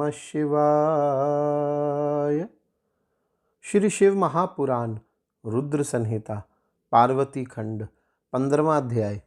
नमः शिवाय। श्री शिव महापुराण रुद्र संहिता पार्वती खंड 15वां अध्याय।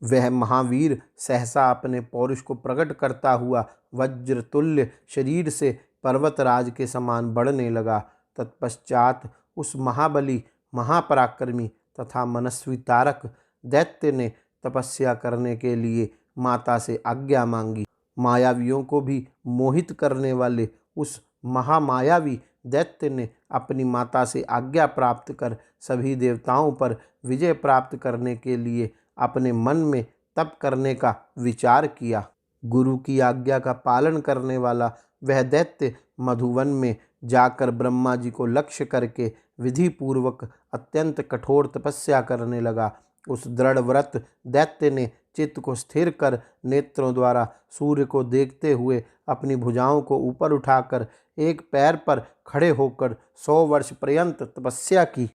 वह महावीर सहसा अपने पौरुष को प्रकट करता हुआ वज्र तुल्य शरीर से पर्वतराज के समान बढ़ने लगा। तत्पश्चात उस महाबली महापराक्रमी तथा मनस्वी तारक दैत्य ने तपस्या करने के लिए माता से आज्ञा मांगी। मायावियों को भी मोहित करने वाले उस महामायावी दैत्य ने अपनी माता से आज्ञा प्राप्त कर सभी देवताओं पर विजय प्राप्त करने के लिए अपने मन में तप करने का विचार किया। गुरु की आज्ञा का पालन करने वाला वह दैत्य मधुवन में जाकर ब्रह्मा जी को लक्ष्य करके विधि पूर्वक अत्यंत कठोर तपस्या करने लगा। उस दृढ़ व्रत दैत्य ने चित्त को स्थिर कर नेत्रों द्वारा सूर्य को देखते हुए अपनी भुजाओं को ऊपर उठाकर एक पैर पर खड़े होकर 100 वर्ष पर्यंत तपस्या की।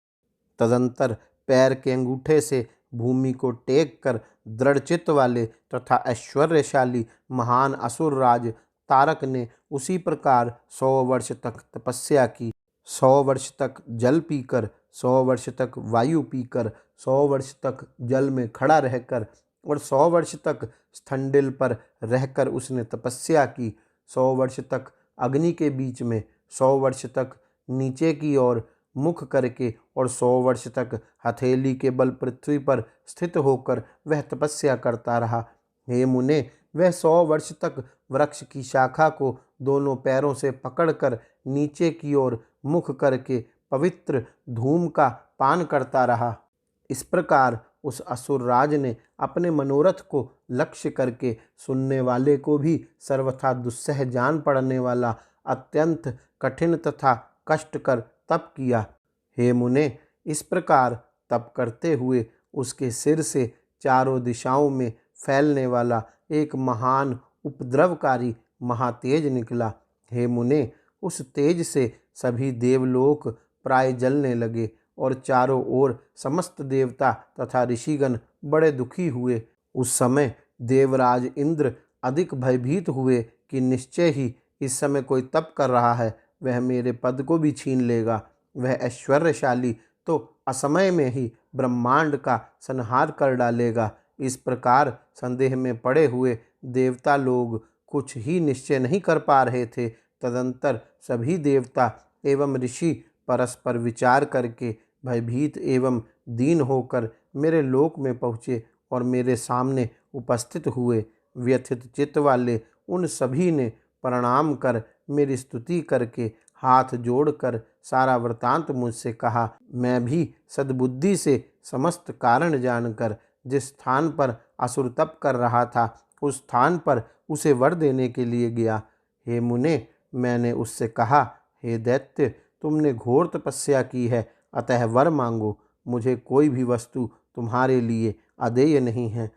तदंतर पैर के अंगूठे से भूमि को टेक कर दृढ़चित्त वाले तथा ऐश्वर्यशाली महान असुर राज तारक ने उसी प्रकार 100 वर्ष तक तपस्या की। 100 वर्ष तक जल पीकर, 100 वर्ष तक वायु पीकर, 100 वर्ष तक जल में खड़ा रहकर और 100 वर्ष तक स्थंडिल पर रहकर उसने तपस्या की। 100 वर्ष तक अग्नि के बीच में, 100 वर्ष तक नीचे की ओर मुख करके और 100 वर्ष तक हथेली के बल पृथ्वी पर स्थित होकर वह तपस्या करता रहा। हे मुने, वह 100 वर्ष तक वृक्ष की शाखा को दोनों पैरों से पकड़कर नीचे की ओर मुख करके पवित्र धूम का पान करता रहा। इस प्रकार उस असुर राज ने अपने मनोरथ को लक्ष्य करके सुनने वाले को भी सर्वथा दुस्सह जान पड़ने वाला अत्यंत कठिन तथा कष्टकर तप किया। हे मुने, इस प्रकार तप करते हुए उसके सिर से चारों दिशाओं में फैलने वाला एक महान उपद्रवकारी महातेज निकला। हे मुने, उस तेज से सभी देवलोक प्राय जलने लगे और चारों ओर समस्त देवता तथा ऋषिगण बड़े दुखी हुए। उस समय देवराज इंद्र अधिक भयभीत हुए कि निश्चय ही इस समय कोई तप कर रहा है, वह मेरे पद को भी छीन लेगा। वह ऐश्वर्यशाली तो असमय में ही ब्रह्मांड का संहार कर डालेगा। इस प्रकार संदेह में पड़े हुए देवता लोग कुछ ही निश्चय नहीं कर पा रहे थे। तदंतर सभी देवता एवं ऋषि परस्पर विचार करके भयभीत एवं दीन होकर मेरे लोक में पहुँचे और मेरे सामने उपस्थित हुए। व्यथित चित्त वाले उन सभी ने प्रणाम कर मेरी स्तुति करके हाथ जोड़कर सारा वृतांत मुझसे कहा। मैं भी सद्बुद्धि से समस्त कारण जानकर जिस स्थान पर असुर तप कर रहा था उस स्थान पर उसे वर देने के लिए गया। हे मुने, मैंने उससे कहा, हे दैत्य, तुमने घोर तपस्या की है, अतः वर मांगो। मुझे कोई भी वस्तु तुम्हारे लिए अदेय नहीं है।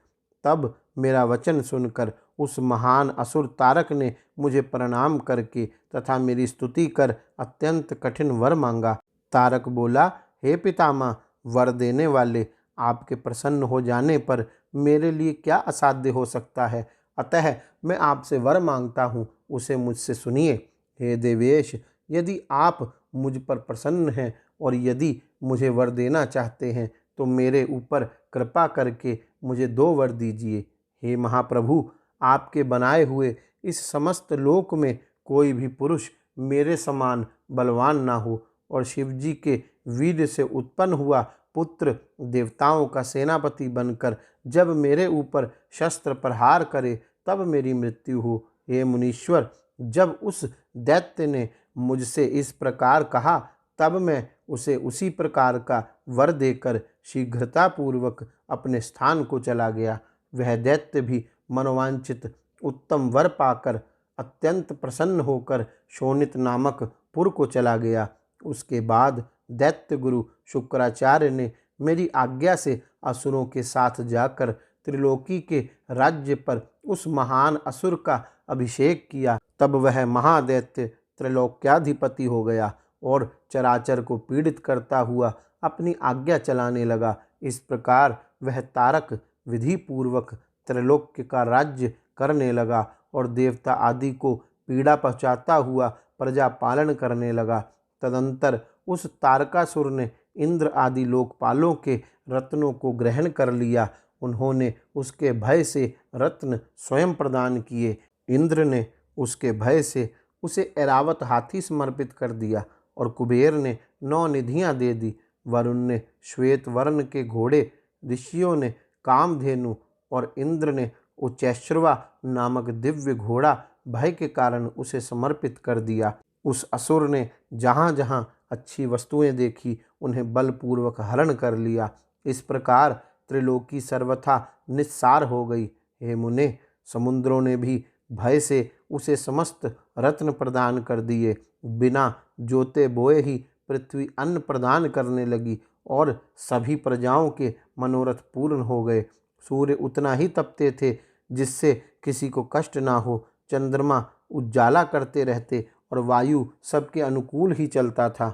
तब मेरा वचन सुनकर उस महान असुर तारक ने मुझे प्रणाम करके तथा मेरी स्तुति कर अत्यंत कठिन वर मांगा। तारक बोला, हे पितामह, वर देने वाले, आपके प्रसन्न हो जाने पर मेरे लिए क्या असाध्य हो सकता है, अतः मैं आपसे वर मांगता हूँ, उसे मुझसे सुनिए। हे देवेश, यदि आप मुझ पर प्रसन्न हैं और यदि मुझे वर देना चाहते हैं तो मेरे ऊपर कृपा करके मुझे 2 वर दीजिए। हे महाप्रभु, आपके बनाए हुए इस समस्त लोक में कोई भी पुरुष मेरे समान बलवान ना हो और शिवजी के वीर्य से उत्पन्न हुआ पुत्र देवताओं का सेनापति बनकर जब मेरे ऊपर शस्त्र प्रहार करे तब मेरी मृत्यु हो। हे मुनीश्वर, जब उस दैत्य ने मुझसे इस प्रकार कहा तब मैं उसे उसी प्रकार का वर देकर शीघ्रतापूर्वक अपने स्थान को चला गया। वह दैत्य भी मनोवांछित उत्तम वर पाकर अत्यंत प्रसन्न होकर शोणित नामक पुर को चला गया। उसके बाद दैत्य गुरु शुक्राचार्य ने मेरी आज्ञा से असुरों के साथ जाकर त्रिलोकी के राज्य पर उस महान असुर का अभिषेक किया। तब वह महादैत्य त्रैलोक्याधिपति हो गया और चराचर को पीड़ित करता हुआ अपनी आज्ञा चलाने लगा। इस प्रकार वह तारक विधि पूर्वक त्रैलोक्य का राज्य करने लगा और देवता आदि को पीड़ा पहुँचाता हुआ प्रजा पालन करने लगा। तदंतर उस तारकासुर ने इंद्र आदि लोकपालों के रत्नों को ग्रहण कर लिया। उन्होंने उसके भय से रत्न स्वयं प्रदान किए। इंद्र ने उसके भय से उसे ऐरावत हाथी समर्पित कर दिया और कुबेर ने 9 निधियां दे दी। वरुण ने श्वेत वर्ण के घोड़े, ऋषियों ने कामधेनु और इंद्र ने उच्चैश्रवा नामक दिव्य घोड़ा भय के कारण उसे समर्पित कर दिया। उस असुर ने जहाँ जहाँ अच्छी वस्तुएं देखी उन्हें बलपूर्वक हरण कर लिया। इस प्रकार त्रिलोकी सर्वथा निस्सार हो गई। हे मुने, समुद्रों ने भी भय से उसे समस्त रत्न प्रदान कर दिए। बिना जोते बोए ही पृथ्वी अन्न प्रदान करने लगी और सभी प्रजाओं के मनोरथ पूर्ण हो गए। सूर्य उतना ही तपते थे जिससे किसी को कष्ट ना हो। चंद्रमा उजाला करते रहते और वायु सबके अनुकूल ही चलता था।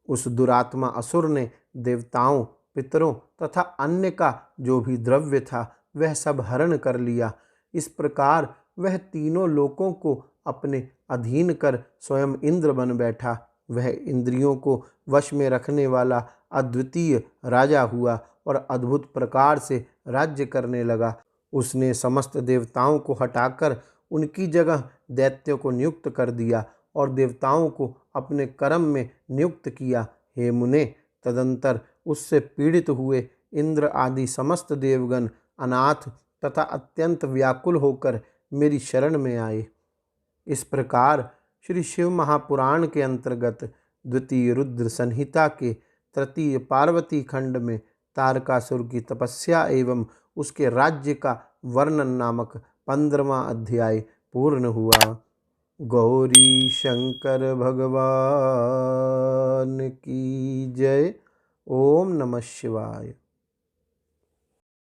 उस दुरात्मा असुर ने देवताओं, पितरों तथा अन्य का जो भी द्रव्य था वह सब हरण कर लिया। इस प्रकार वह तीनों लोकों को अपने अधीन कर स्वयं इंद्र बन बैठा। वह इंद्रियों को वश में रखने वाला अद्वितीय राजा हुआ और अद्भुत प्रकार से राज्य करने लगा। उसने समस्त देवताओं को हटाकर उनकी जगह दैत्यों को नियुक्त कर दिया और देवताओं को अपने कर्म में नियुक्त किया। हे मुने, तदंतर उससे पीड़ित हुए इंद्र आदि समस्त देवगण अनाथ तथा अत्यंत व्याकुल होकर मेरी शरण में आए। इस प्रकार श्री शिव महापुराण के अंतर्गत द्वितीय रुद्र संहिता के तृतीय पार्वती खंड में तारकासुर की तपस्या एवं उसके राज्य का वर्णन नामक 15वां अध्याय पूर्ण हुआ। गौरी शंकर भगवान की जय। ओम नमः शिवाय।